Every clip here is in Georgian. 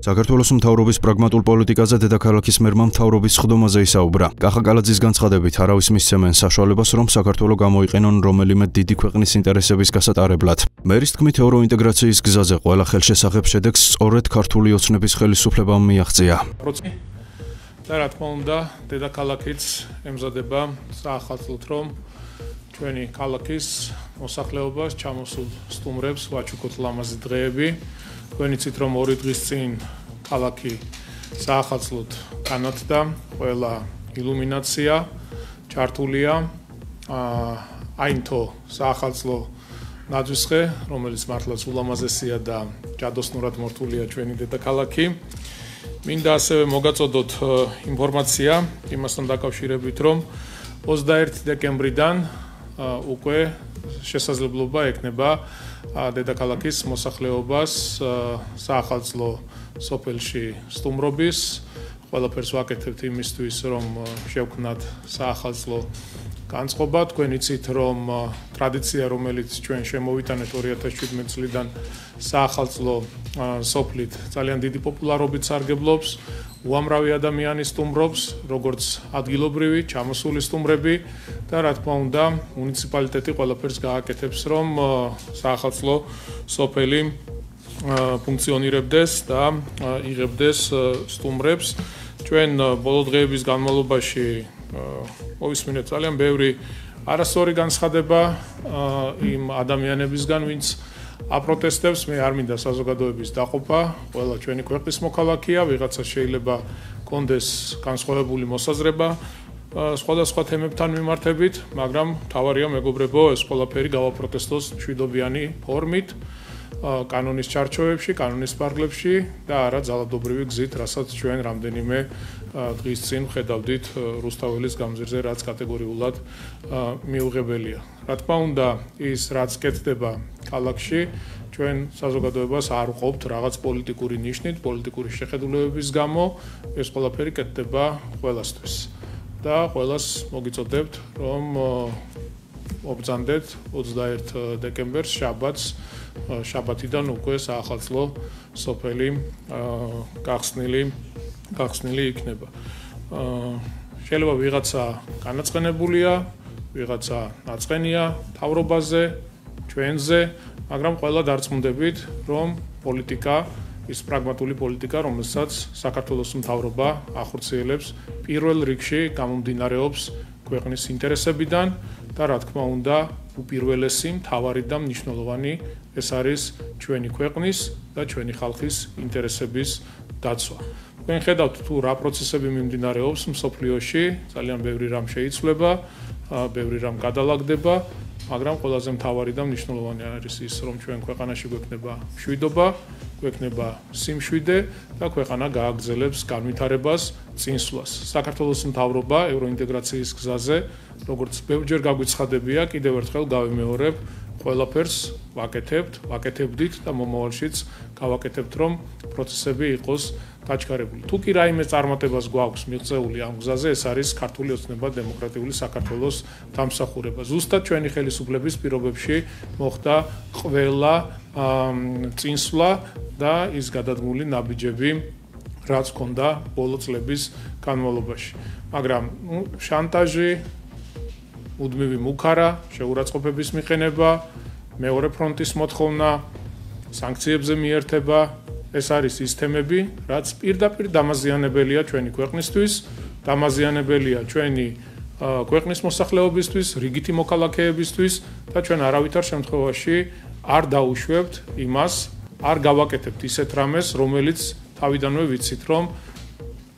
საქართველოს მთავრობის პრაგმატულ პოლიტიკაზე დედაქალაქის მერმა მთავრობის სხდომაზე ისაუბრა. კახა კალაძის განცხადებით არავის მისცემენ საშუალებას, რომ საქართველო გამოიყენონ რომელიმე დიდი ქვეყნის ინტერესების გასატარებლად. მერის თქმით, ევროინტეგრაციის გზაზე ყველა ხელშესახებ შედეგს სწორედ ქართული ოცნების ხელისუფლებამ მიაღწია. და რა თქმა უნდა, დედაქალაქიც ემზადება საახალწლოდ, რომ ჩვენი ქალაქის მოსახლეობას ჩამოსულ სტუმრებს ვაჩუქოთ ლამაზი დღეები. თქვენიცით რომ 2 დღის წინ ქალაქი საახალწლოდ განათდა, ყველა ილუმინაცია ჩართულია, აინთო საახალწლო ნაძვისხე, რომელიც მართლაც ულამაზესია და ჯადოსნურად მორთულია ჩვენი დედაქალაქი. მინდა ასევე მოგაწოდოთ ინფორმაცია იმასთან დაკავშირებით, რომ 21 დეკემბრიდან უკვე შესაძლებლობა ექნება დედაქალაქის მოსახლეობას საახალწლო სოფელში სტუმრობის. ყველაფერს ვაკეთებთ იმისთვის, რომ შევქმნათ საახალწლო განწყობა. თქვენ იცით, რომ ტრადიცია, რომელიც ჩვენ შემოვიტანეთ 2017 წლიდან საახალწლო სოფლით ძალიან დიდი პოპულარობით სარგებლობს. უამრავი ადამიანი სტუმრობს, როგორც ადგილობრივი, ჩამოსული სტუმრები და რა თქმა უნდა, მუნიციპალიტეტი ყველაფერს გააკეთებს, რომ საახალწლო სოფელი ფუნქციონირებდეს და იღებდეს სტუმრებს. ჩვენ ბოლო დღეების განმავლობაში მოვისმინეთ ძალიან ბევრი არასწორი განცხადება იმ ადამიანებისგან, ვინც აპროტესტებს. მე არ მინდა საზოგადოების დაყოფა, ყველა ჩვენი ქვეყნის მოქალაქეა, ვიღაცა შეიძლება კონდეს განსხვავებული მოსაზრება სხვადასხვა თემებთან მიმართებით, მაგრამ მთავარია მეგობრებო, ეს ყველაფერი გავაპროტესტოს მშვიდობიანი ფორმით, კანონის ჩარჩოებში, კანონის პარკლებში და არა ძალადობრივი გზით, რასაც ჩვენ რამდენიმე დღის წინ ხედავდით რუსთაველის გამზირზე, რაც კატეგორიულად მიუღებელია. რა თქმა უნდა, ის რაც კეთდება ქალაქში, ჩვენ საზოგადოებას არ ვყოფთ რაღაც პოლიტიკური ნიშნით, პოლიტიკური შეხედულებების გამო, ეს ყველაფერი კეთდება ყველასთვის. და ყველას მოგიწოდებთ, რომ მობრძანდეთ 21 დეკემბერს შაბათს, შაბათიდან უკვე საახალწლო სოფელი გახსნილი იქნება. შეიძლება ვიღაცა განაწყენებულია, ვიღაცა ნაწყენია მთავრობაზე, ჩვენზე, მაგრამ ყველა დარწმუნდებით, რომ პოლიტიკა ის პრაგმატული პოლიტიკა, რომელსაც საქართველოს მთავრობა ახორციელებს, პირველ რიგში გამომდინარეობს ქვეყნის ინტერესებიდან და რა თქმა უნდა, უპირველესი, მთავარი და მნიშვნელოვანი ეს არის ჩვენი ქვეყნის და ჩვენი ხალხის ინტერესების დაცვა. თქვენ ხედავთ თუ რა პროცესები მიმდინარეობს მსოფლიოში, ძალიან ბევრი რამ შეიცვლება, ბევრი რამ გადალაგდება, მაგრამ ყველაზე მთავარი და მნიშვნელოვანი არის ის, რომ ჩვენ ქვეყანაში გვექნება მშვიდობა, გვექნება სიმშვიდე და ქვეყანა გააგრძელებს განვითარებას, წინსვლას. საქართველოს მთავრობა ევროინტეგრაციის გზაზე, როგორც ბევრჯერ გაგვიცხადებია, კიდევ ერთხელ გავიმეორებ, ყველაფერს ვაკეთებდით და მომავალშიც გავაკეთებთ, რომ პროცესები იყოს გაჩქარებული. თუ კი რაიმე წარმატებას გვაქვს მიღწეული ამ გზაზე, ეს არის ქართული ოცნება დემოკრატიული საქართველოს დამსახურება. ზუსტად ჩვენი ხელისუფლების პირობებში მოხდა ყველა წინსვლა და ის გადადგმული ნაბიჯები, რაც ჰქონდა ბოლო წლების განმავლობაში. მაგრამ შანტაჟი, მუდმივი მუქარა, შეურაცხყოფების მიყენება, მეორე ფრონტის მოთხოვნა, სანქციებზე მიერთება, ეს არის ის თემები, რაც პირდაპირ დამაზიანებელია ჩვენი ქვეყნისთვის, დამაზიანებელია ჩვენი ქვეყნის მოსახლეობისთვის, რიგითი მოქალაქეებისთვის და ჩვენ არავითარ შემთხვევაში არ დაუშვებთ იმას, არ გავაკეთებთ ისეთ რამეს, რომელიც თავიდანვე ვიცით, რომ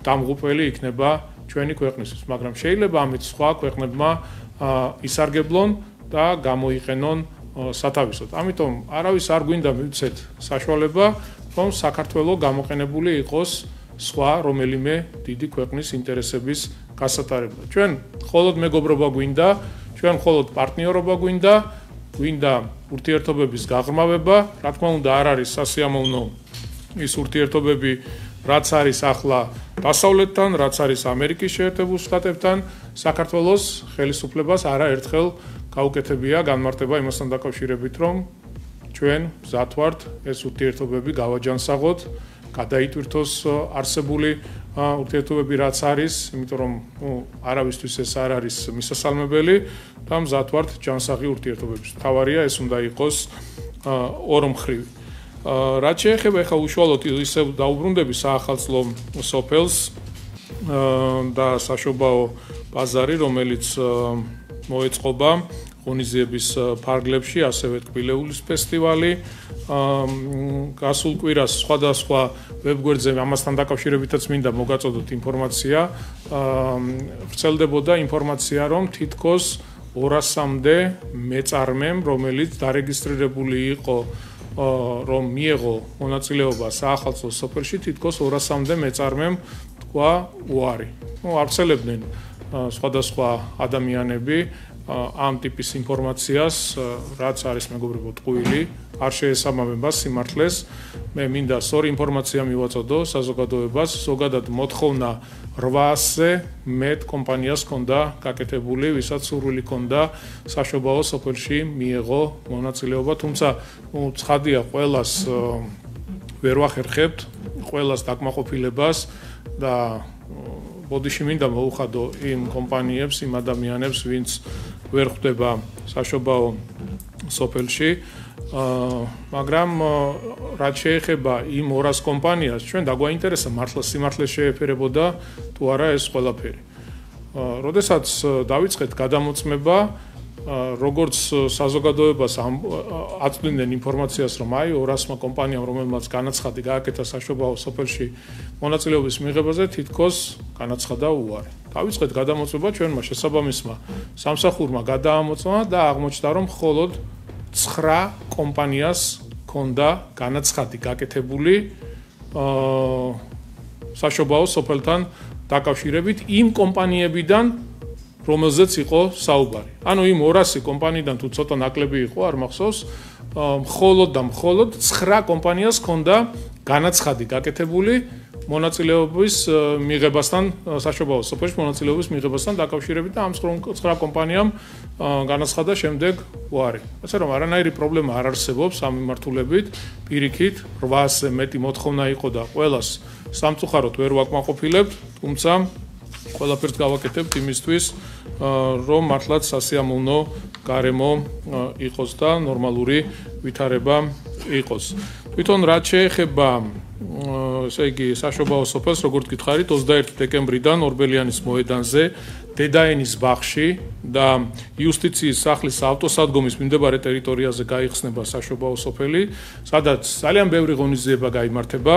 დამღუპველი იქნება ჩვენი ქვეყნისთვის, მაგრამ შეიძლება ამით სხვა ქვეყნებმა ისარგებლონ და გამოიყენონ სათავისოდ. ამიტომ არავის არ გვინდა მივცეთ საშუალება, რომ საქართველო გამოყენებული იყოს სხვა რომელიმე დიდი ქვეყნის ინტერესების გასატარებლად. ჩვენ მხოლოდ მეგობრობა გვინდა, ჩვენ მხოლოდ პარტნიორობა გვინდა, გვინდა ურთიერთობების გაღრმავება, რა თქმა უნდა არ არის სასიამოვნო ის ურთიერთობები, რაც არის ახლა დასავლეთთან, რაც არის ამერიკის შეერთებულ შტატებთან, საქართველოს ხელისუფლებას არაერთხელ გაუკეთებია განმარტება იმასთან დაკავშირებით, რომ ჩვენ მზად ვართ ეს ურთიერთობები გავაჯანსაღოთ გადაიტვირთოს არსებული ურთიერთობები რაც არის, იმიტომ რომ არავისთვის ეს არ არის მისასალმებელი და მზად ვართ ჯანსაღი ურთიერთობების. თავარია ეს უნდა იყოს ორმხრივი. რაც შეეხება ახლა უშუალოდ ისევ დაუბრუნდები საახალწლო სოფელს და საშობაო ბაზარი, რომელიც მოეწყობა ღონისძიების ფარგლებში, ასევე ტკბილეულის ფესტივალი. გასულ კვირას სხვადასხვა ვებგვერდზე ამასთან დაკავშირებითაც მინდა მოგაწოდოთ ინფორმაცია. ვრცელდებოდა ინფორმაცია, რომ თითქოს 200-მდე მეწარმემ, რომელიც დარეგისტრირებული იყო, რომ მიეღო მონაწილეობა საახალწლო სოფელში, თითქოს 200-მდე მეწარმემ თქვა უარი. ავრცელებდნენ სხვადასხვა ადამიანები ამ ტიპის ინფორმაციას, რაც არის მეგობრებო ტყუილი, არ შეესაბამება სიმართლეს. მე მინდა სწორი ინფორმაცია მივაწოდო საზოგადოებას, ზოგადად მოთხოვნა 800-ზე მეტ კომპანიას ჰქონდა გაკეთებული, ვისაც სურვილი ჰქონდა საშობაო სოფელში მიეღო მონაწილეობა, თუმცა ცხადია ყველას ვერ ვახერხებთ, ყველას დაკმაყოფილებას და ბოდიში მინდა მოუხადო იმ კომპანიებს, იმ ადამიანებს, ვინც ვერ ხვდება საშობაო სოფელში, მაგრამ რაც შეეხება იმ 200 კომპანიას, ჩვენ დაგვაინტერესა მართლა სიმართლეს შეეფერებოდა თუ არა ეს ყველაფერი. როდესაც დავიწყეთ გადამოწმება, როგორც საზოგადოებას აწვდიდნენ ინფორმაციას, რომ აი 200 კომპანიამ, რომელმაც განაცხადი გააკეთა საშობაო სოფელში მონაწილეობის მიღებაზე, თითქოს განაცხადა უარი. დავიწყეთ გადამოწმება ჩვენმა შესაბამისმა სამსახურმა გადაამოწმა და აღმოჩნდა, რომ მხოლოდ 9 კომპანიას ჰქონდა განაცხადი გაკეთებული საშობაო სოფელთან დაკავშირებით იმ კომპანიებიდან, რომელზეც იყო საუბარი. ანუ იმ 200 კომპანიიდან თუ ცოტა ნაკლები იყო, არ მახსოვს, მხოლოდ და მხოლოდ 9 კომპანიას ჰქონდა განაცხადი გაკეთებული მონაწილეობის მიღებასთან, საშობაო სოფელში მონაწილეობის მიღებასთან დაკავშირებით და ამ 9 კომპანიამ განაცხადა შემდეგ უარი. ასე რომ არანაირი პრობლემა არ არსებობს ამ მიმართულებით, პირიქით 800-ზე მეტი მოთხოვნა იყო და ყველას სამწუხაროდ ვერ ვაკმაყოფილებთ, თუმცა ყველაფერს გავაკეთებთ იმისთვის, რომ მართლაც სასიამოვნო გარემო იყოს და ნორმალური ვითარება იყოს. თვითონ რაც შეეხება ესე იგი საშობაო სოფელს, როგორც გითხარით, 21 დეკემბრიდან ორბელიანის მოედანზე, დედაენის ბაღში და იუსტიციის სახლის ავტოსადგომის მიმდებარე ტერიტორიაზე გაიხსნება საშობაო სოფელი, სადაც ძალიან ბევრი ღონისძიება გაიმართება.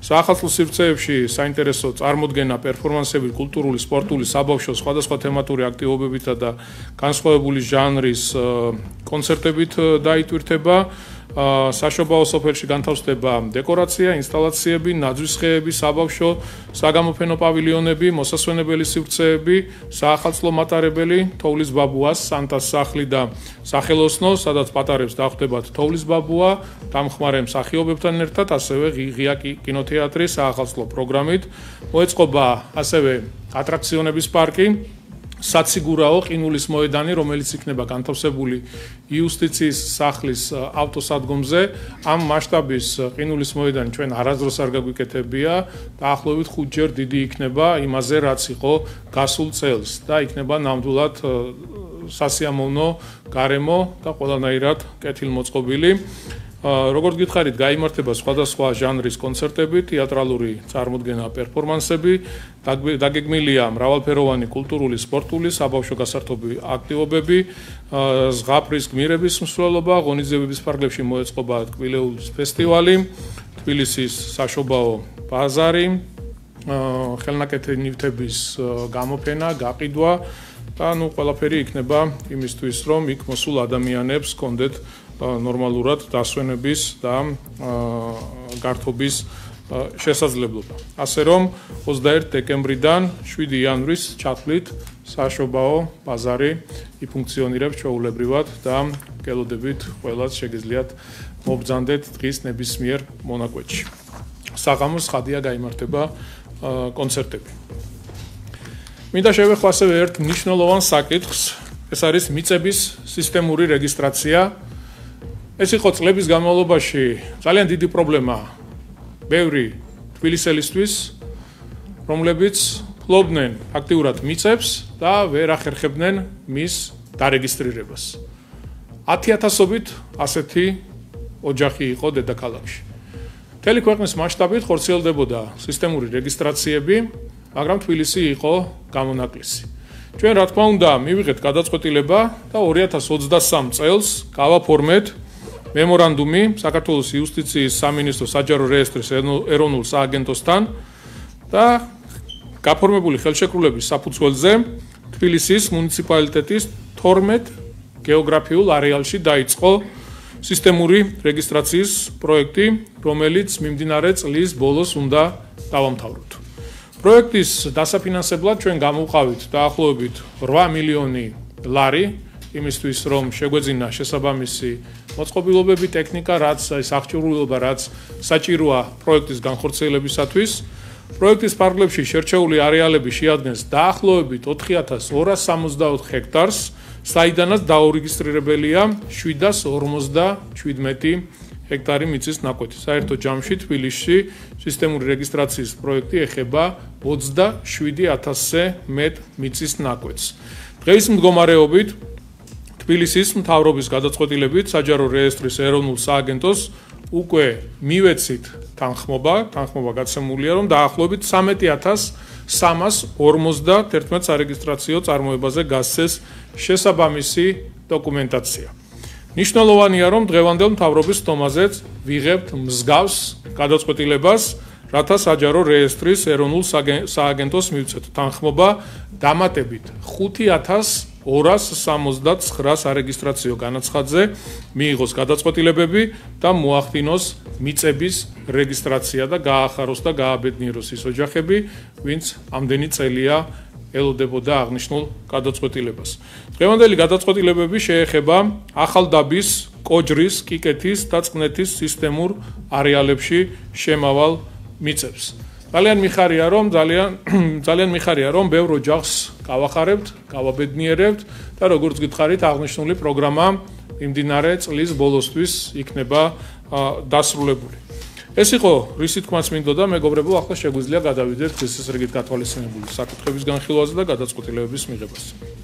საახალწლო სივრცეებში საინტერესო წარმოდგენა, პერფორმანსები, კულტურული, სპორტული, საბავშვო, სხვადასხვა თემატური აქტივობებითა და განსხვავებული ჟანრის კონცერტებით დაიტვირთება. საშობაო სოფელში განთავსდება დეკორაცია, ინსტალაციები, ნაძვის ხეები, საბავშვო, საგამოფენო პავილიონები, მოსასვენებელი სივრცეები, საახალწლო მატარებელი, თოვლის ბაბუას, სანტას სახლი და სახელოსნო, სადაც პატარებს დახვდებათ თოვლის ბაბუა, დამხმარე მსახიობებთან ერთად, ასევე ღია კინოთეატრი საახალწლო პროგრამით. მოეწყობა ასევე ატრაქციონების პარკი, საციგურაო ყინულის მოედანი, რომელიც იქნება განთავსებული იუსტიციის სახლის ავტოსადგომზე. ამ მასშტაბის ყინულის მოედანი ჩვენ არასდროს არ გაგვიკეთებია, დაახლოებით 5-ჯერ დიდი იქნება იმაზე, რაც იყო გასულ წელს და იქნება ნამდვილად სასიამოვნო გარემო და ყველანაირად კეთილმოწყობილი. როგორც გითხარით, გაიმართება სხვადასხვა ჟანრის კონცერტები, თეატრალური წარმოდგენა, პერფორმანსები, დაგეგმილია მრავალფეროვანი კულტურული, სპორტული, საბავშვო გასართობი აქტივობები, ზღაპრის გმირების მსვლელობა, ღონისძიებების ფარგლებში მოეწყობა ტკბილეულის ფესტივალი, თბილისის საშობაო ბაზარი, ხელნაკეთი ნივთების გამოფენა, გაყიდვა და ყველაფერი იქნება იმისთვის, რომ იქ მოსულ ადამიანებს ჰქონდეთ ნორმალურად დასვენების და გართობის შესაძლებლობა. ასე რომ 21 დეკემბრიდან 7 იანვრის ჩათვლით საშობაო ბაზარი იფუნქციონირებს ჩვეულებრივად და გელოდებით ყველას შეგიძლიათ მობრძანდეთ დღის ნებისმიერ მონაკვეთში. საღამოს ხადია გაიმართება კონცერტები. მინდა შევეხო ასევე ერთ მნიშვნელოვან საკითხს, ეს არის მიწების სისტემური რეგისტრაცია. ეს იყო წლების განმავლობაში ძალიან დიდი პრობლემა. ბევრი თბილისელისთვის, რომლებიც ფლობდნენ აქტიურად მიწებს და ვერ ახერხებდნენ მის დარეგისტრირებას. 10,000-ობით ასეთი ოჯახი იყო დედაქალაქში. მთელი ქვეყნის მასშტაბით ხორციელდებოდა სისტემური რეგისტრაციები, მაგრამ თბილისი იყო გამონაკლისი. ჩვენ რა თქმა უნდა მივიღეთ გადაწყვეტილება და 2023 წელს გავაფორმეთ მემორანდუმი საქართველოს იუსტიციის სამინისტრო საჯარო რეესტრის ეროვნულ სააგენტოსთან და გაფორმებული ხელშეკრულების საფუძველზე თბილისის მუნიციპალიტეტის 12 გეოგრაფიულ არეალში დაიწყო სისტემური რეგისტრაციის პროექტი, რომელიც მიმდინარე წლის ბოლოს უნდა დავამთავროთ. პროექტის დასაფინანსებლად ჩვენ გამოვყავით დაახლოებით 8 მილიონი ლარი, იმისთვის რომ შეგვეძინა შესაბამისი მოწყობილობები, ტექნიკა, რაც აღჭურვილობა, რაც საჭიროა პროექტის განხორციელებისათვის. პროექტის ფარგლებში შერჩეული არეალები შეადგენს დაახლოებით 4,264 ჰექტარს, საიდანაც დაურეგისტრირებელია 757 ჰექტარი მიწის ნაკვეთი. საერთო ჯამში თბილისში სისტემური რეგისტრაციის პროექტი ეხება 27,000-ზე მეტ მიწის ნაკვეთს. დღეის მდგომარეობით თბილისის მთავრობის გადაწყვეტილებით საჯარო რეესტრის ეროვნულ სააგენტოს უკვე მივეცით თანხმობა გაცემულია, რომ დაახლოებით 13,351 სარეგისტრაციო წარმოებაზე გასცეს შესაბამისი დოკუმენტაცია. ნიშნულოვანია, რომ დღევანდელ მთავრობის თომაზეც ვიღებთ მსგავს გადაწყვეტილებას, რათა საჯარო რეესტრის ეროვნულ სააგენტოს მივცეთ თანხმობა დამატებით 5,269 სარეგისტრაციო განაცხადზე მიიღოს გადაწყვეტილებები და მოახდინოს მიწების რეგისტრაცია და გაახაროს და გააბედნიეროს ის ოჯახები, ვინც ამდენი წელია ელოდებოდა აღნიშნულ გადაწყვეტილებას. დღევანდელი გადაწყვეტილებები შეეხება ახალდაბის, კოჯრის, კიკეთის და წყნეთის სისტემურ არეალებში შემავალ მიწებს. ძალიან მიხარია, რომ ბევრ ოჯახს გავახარებთ, გავაბედნიერებთ და როგორც გითხარით, აღნიშნული პროგრამა მიმდინარე წლის ბოლოსთვის იქნება დასრულებული. ეს იყო რისი თქმაც მინდოდა, მეგობრებო, ახლა შეგვიძლია გადავიდეთ ხის რიგით გათვალისწინებული საკითხების განხილვაზე და გადაწყვეტილებების მიღებაზე.